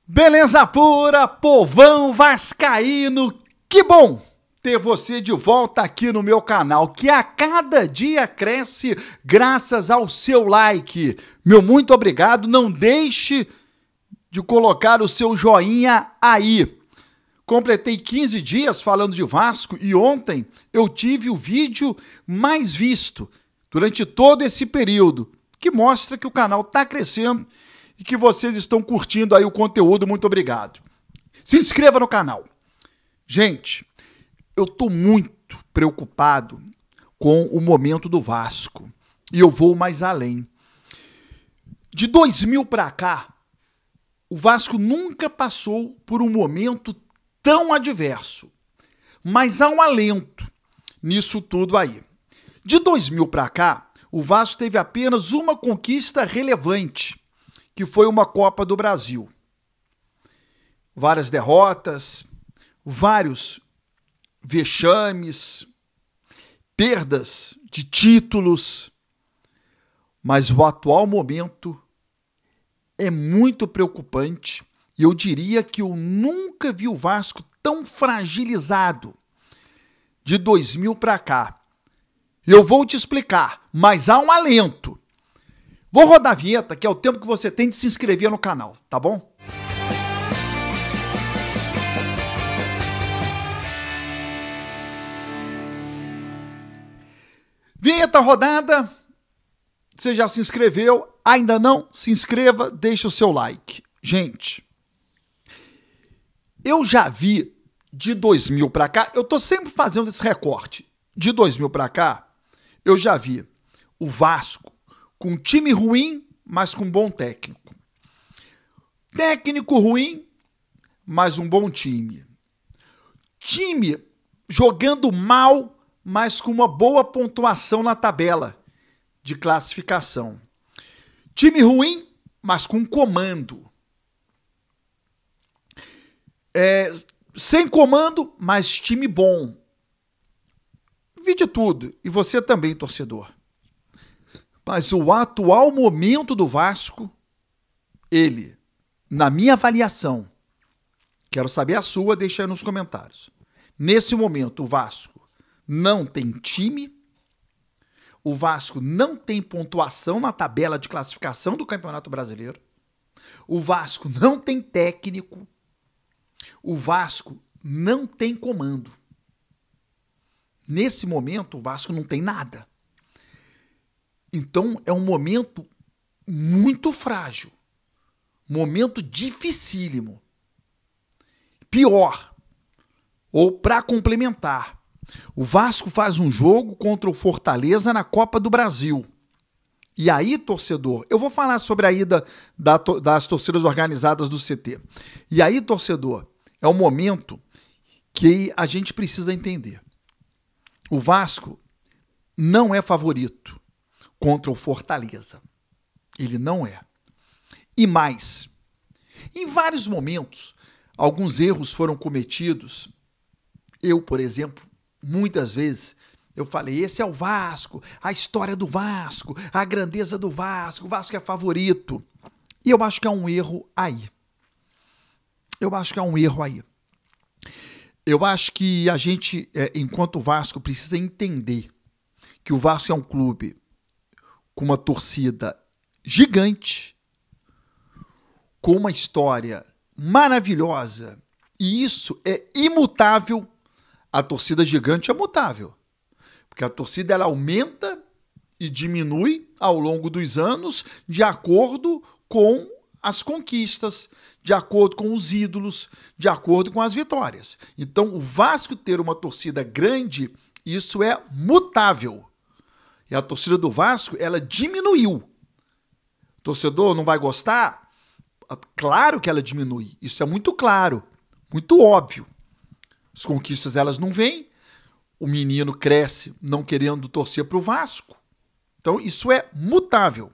Beleza pura, povão vascaíno, que bom ter você de volta aqui no meu canal, que a cada dia cresce graças ao seu like. Meu muito obrigado, não deixe de colocar o seu joinha aí. Completei 15 dias falando de Vasco e ontem eu tive o vídeo mais visto durante todo esse período, que mostra que o canal está crescendo e que vocês estão curtindo aí o conteúdo. Muito obrigado. Se inscreva no canal. Gente, eu estou muito preocupado com o momento do Vasco e eu vou mais além. De 2000 para cá, o Vasco nunca passou por um momento tão adverso, mas há um alento nisso tudo aí. De 2000 para cá, o Vasco teve apenas uma conquista relevante, que foi uma Copa do Brasil. Várias derrotas, vários vexames, perdas de títulos, mas o atual momento é muito preocupante e eu diria que eu nunca vi o Vasco tão fragilizado de 2000 para cá. Eu vou te explicar, mas há um alento. Vou rodar a vinheta, que é o tempo que você tem de se inscrever no canal, tá bom? Vinheta rodada. Você já se inscreveu? Ainda não? Se inscreva, deixa o seu like. Gente, eu já vi de 2000 para cá, eu tô sempre fazendo esse recorte. De 2000 para cá, eu já vi o Vasco com um time ruim, mas com um bom técnico. Técnico ruim, mas um bom time. Time jogando mal, mas com uma boa pontuação na tabela de classificação. Time ruim, mas com comando. Sem comando, mas time bom. Vi de tudo. E você também, torcedor. Mas o atual momento do Vasco, ele, na minha avaliação, quero saber a sua, deixa aí nos comentários. Nesse momento, o Vasco não tem time, o Vasco não tem pontuação na tabela de classificação do Campeonato Brasileiro, o Vasco não tem técnico, o Vasco não tem comando. Nesse momento, o Vasco não tem nada. Então, é um momento muito frágil, momento dificílimo. Pior, ou para complementar, o Vasco faz um jogo contra o Fortaleza na Copa do Brasil. E aí, torcedor, eu vou falar sobre a ida das torcidas organizadas do CT. E aí, torcedor, é um momento que a gente precisa entender. O Vasco não é favorito contra o Fortaleza. Ele não é. E mais, em vários momentos, alguns erros foram cometidos. Eu, por exemplo, muitas vezes, eu falei, esse é o Vasco, a história do Vasco, a grandeza do Vasco, o Vasco é favorito. E eu acho que há um erro aí. Eu acho que a gente, enquanto Vasco, precisa entender que o Vasco é um clube com uma torcida gigante, com uma história maravilhosa, e isso é imutável. A torcida gigante é mutável, porque a torcida ela aumenta e diminui ao longo dos anos de acordo com as conquistas, de acordo com os ídolos, de acordo com as vitórias. Então, o Vasco ter uma torcida grande, isso é mutável. E a torcida do Vasco, ela diminuiu. O torcedor não vai gostar? Claro que ela diminui. Isso é muito claro, muito óbvio. As conquistas, elas não vêm. O menino cresce não querendo torcer para o Vasco. Então, isso é mutável.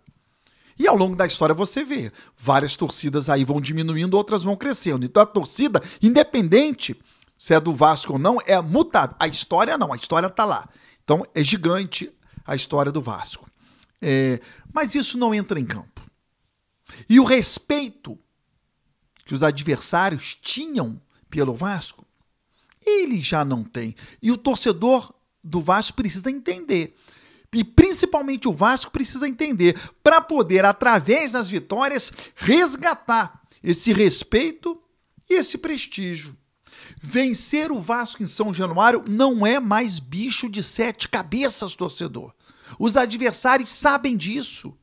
E ao longo da história você vê, várias torcidas aí vão diminuindo, outras vão crescendo. Então, a torcida, independente se é do Vasco ou não, é mutável. A história não, a história está lá. Então, é gigante a história do Vasco. Mas isso não entra em campo. E o respeito que os adversários tinham pelo Vasco, ele já não tem. E o torcedor do Vasco precisa entender. E principalmente o Vasco precisa entender para poder, através das vitórias, resgatar esse respeito e esse prestígio. Vencer o Vasco em São Januário não é mais bicho de 7 cabeças, torcedor. Os adversários sabem disso.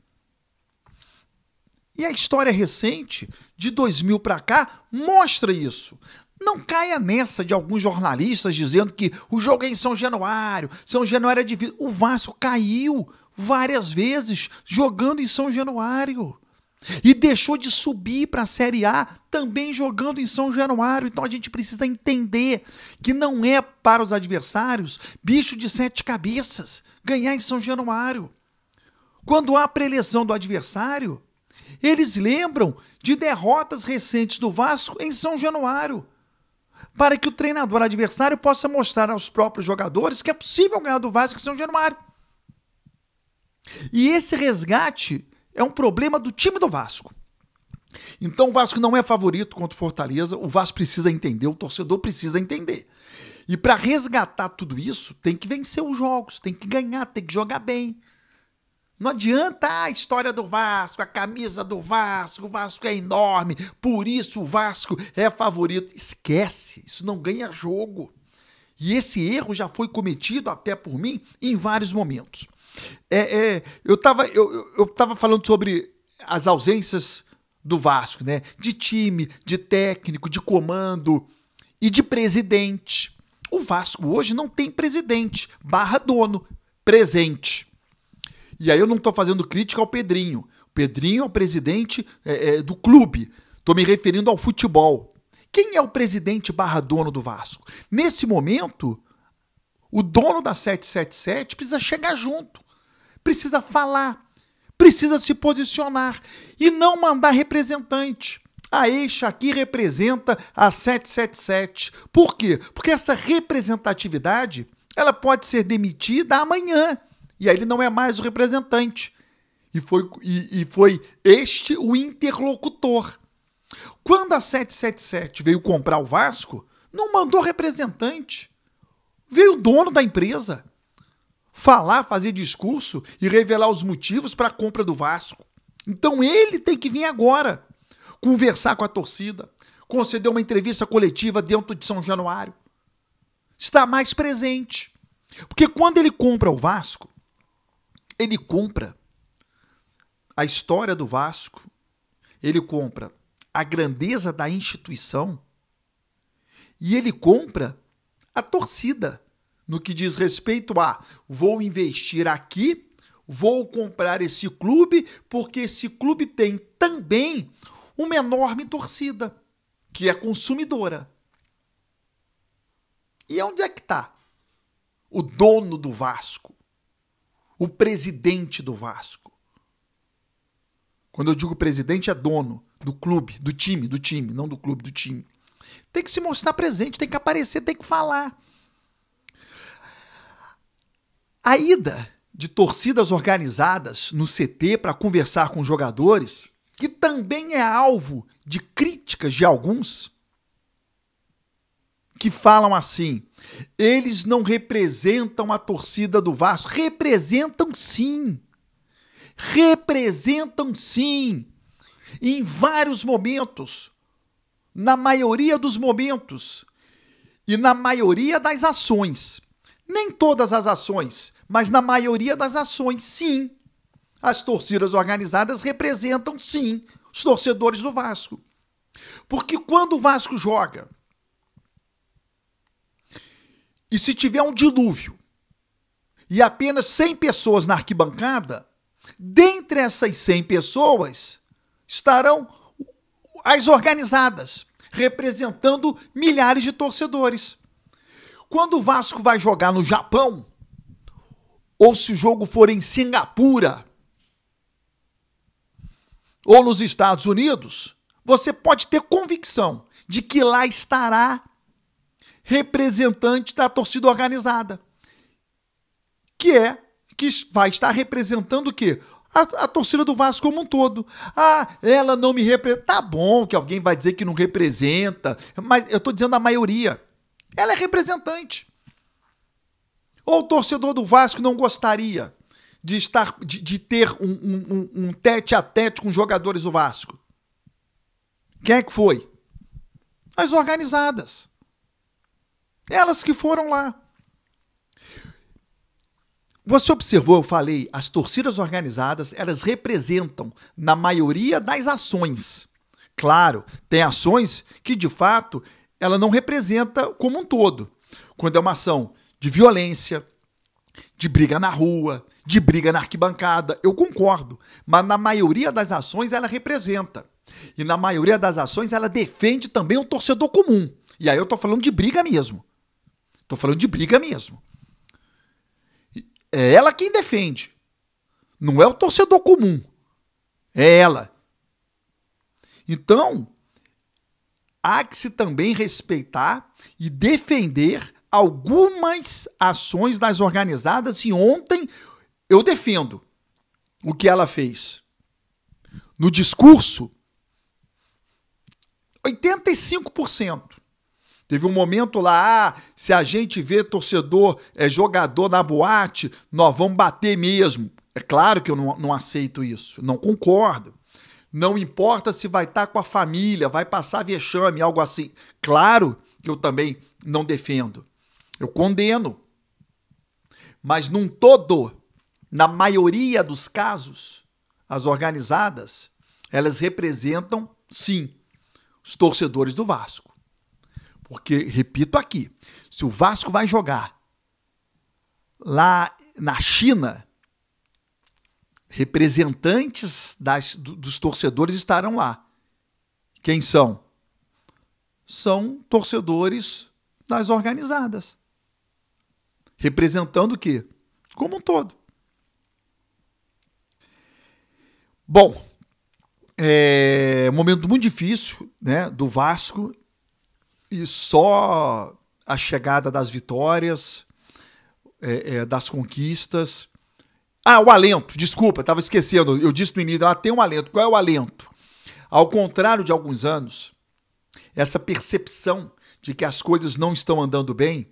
E a história recente, de 2000 para cá, mostra isso. Não caia nessa de alguns jornalistas dizendo que o jogo é em São Januário é difícil. O Vasco caiu várias vezes jogando em São Januário. E deixou de subir para a Série A também jogando em São Januário. Então a gente precisa entender que não é para os adversários bicho de 7 cabeças ganhar em São Januário. Quando há preleção do adversário, eles lembram de derrotas recentes do Vasco em São Januário, para que o treinador adversário possa mostrar aos próprios jogadores que é possível ganhar do Vasco em São Januário. E esse resgate é um problema do time do Vasco. Então o Vasco não é favorito contra o Fortaleza, o Vasco precisa entender, o torcedor precisa entender. E para resgatar tudo isso, tem que vencer os jogos, tem que ganhar, tem que jogar bem. Não adianta a história do Vasco, a camisa do Vasco, o Vasco é enorme, por isso o Vasco é favorito. Esquece, isso não ganha jogo. E esse erro já foi cometido até por mim em vários momentos. Eu tava falando sobre as ausências do Vasco, né? De time, de técnico, de comando e de presidente. O Vasco hoje não tem presidente, /dono, presente. E aí eu não estou fazendo crítica ao Pedrinho. O Pedrinho é o presidente do clube. Estou me referindo ao futebol. Quem é o presidente /dono do Vasco? Nesse momento, o dono da 777 precisa chegar junto. Precisa falar. Precisa se posicionar. E não mandar representante. A Eixa aqui representa a 777. Por quê? Porque essa representatividade ela pode ser demitida amanhã. E aí ele não é mais o representante. E foi este o interlocutor. Quando a 777 veio comprar o Vasco, não mandou representante. Veio o dono da empresa falar, fazer discurso e revelar os motivos para a compra do Vasco. Então ele tem que vir agora conversar com a torcida, conceder uma entrevista coletiva dentro de São Januário. Está mais presente. Porque quando ele compra o Vasco, ele compra a história do Vasco, ele compra a grandeza da instituição e ele compra a torcida no que diz respeito a vou investir aqui, vou comprar esse clube porque esse clube tem também uma enorme torcida que é consumidora. E onde é que está o dono do Vasco? O presidente do Vasco. Quando eu digo presidente, é dono do clube, do time, não do clube, do time. Tem que se mostrar presente, tem que aparecer, tem que falar. A ida de torcidas organizadas no CT para conversar com jogadores, que também é alvo de críticas de alguns, que falam assim, eles não representam a torcida do Vasco. Representam sim. Representam sim. Em vários momentos. Na maioria dos momentos. E na maioria das ações. Nem todas as ações, mas na maioria das ações, sim. As torcidas organizadas representam sim os torcedores do Vasco. Porque quando o Vasco joga, e se tiver um dilúvio e apenas 100 pessoas na arquibancada, dentre essas 100 pessoas estarão as organizadas, representando milhares de torcedores. Quando o Vasco vai jogar no Japão, ou se o jogo for em Singapura, ou nos Estados Unidos, você pode ter convicção de que lá estará representante da torcida organizada, que vai estar representando o quê? a torcida do Vasco como um todo. Ah, ela não me representa. Tá bom que alguém vai dizer que não representa, mas eu tô dizendo a maioria. Ela é representante. Ou o torcedor do Vasco não gostaria de ter um tete-a-tete com os jogadores do Vasco? Quem é que foi? As organizadas. Elas que foram lá. Você observou, eu falei, as torcidas organizadas, elas representam na maioria das ações. Claro, tem ações que, de fato, ela não representa como um todo. Quando é uma ação de violência, de briga na rua, de briga na arquibancada, eu concordo. Mas na maioria das ações ela representa. E na maioria das ações ela defende também o torcedor comum. E aí eu tô falando de briga mesmo. Tô falando de briga mesmo. É ela quem defende. Não é o torcedor comum. É ela. Então, há que se também respeitar e defender algumas ações das organizadas. E ontem eu defendo o que ela fez. No discurso, 85%. Teve um momento lá, se a gente vê torcedor, jogador na boate, nós vamos bater mesmo. É claro que eu não aceito isso, não concordo. Não importa se vai estar com a família, vai passar vexame, algo assim. Claro que eu também não defendo. Eu condeno. Mas num todo, na maioria dos casos, as organizadas, elas representam, sim, os torcedores do Vasco. Porque, repito aqui, se o Vasco vai jogar lá na China, representantes dos torcedores estarão lá. Quem são? São torcedores das organizadas. Representando o quê? Como um todo. Bom, é um momento muito difícil, né, do Vasco. E só a chegada das vitórias, das conquistas. Ah, o alento, desculpa, estava esquecendo, eu disse no início, tem um alento. Qual é o alento? Ao contrário de alguns anos, essa percepção de que as coisas não estão andando bem,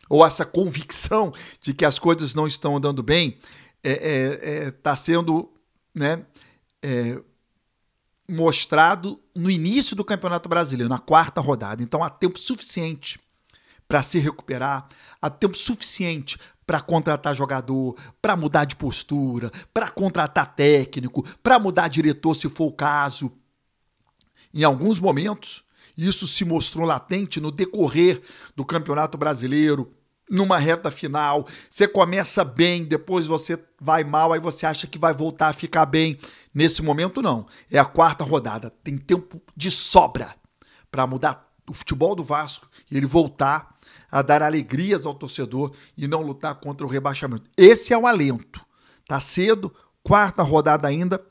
ou essa convicção de que as coisas não estão andando bem, está sendo, né, mostrado no início do Campeonato Brasileiro, na 4ª rodada. Então há tempo suficiente para se recuperar, há tempo suficiente para contratar jogador, para mudar de postura, para contratar técnico, para mudar diretor se for o caso. Em alguns momentos, isso se mostrou latente no decorrer do Campeonato Brasileiro, numa reta final. Você começa bem, depois você vai mal, aí você acha que vai voltar a ficar bem. Nesse momento, não. É a 4ª rodada. Tem tempo de sobra para mudar o futebol do Vasco e ele voltar a dar alegrias ao torcedor e não lutar contra o rebaixamento. Esse é o alento. Tá cedo, 4ª rodada ainda,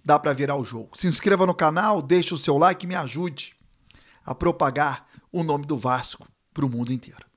dá para virar o jogo. Se inscreva no canal, deixe o seu like e me ajude a propagar o nome do Vasco para o mundo inteiro.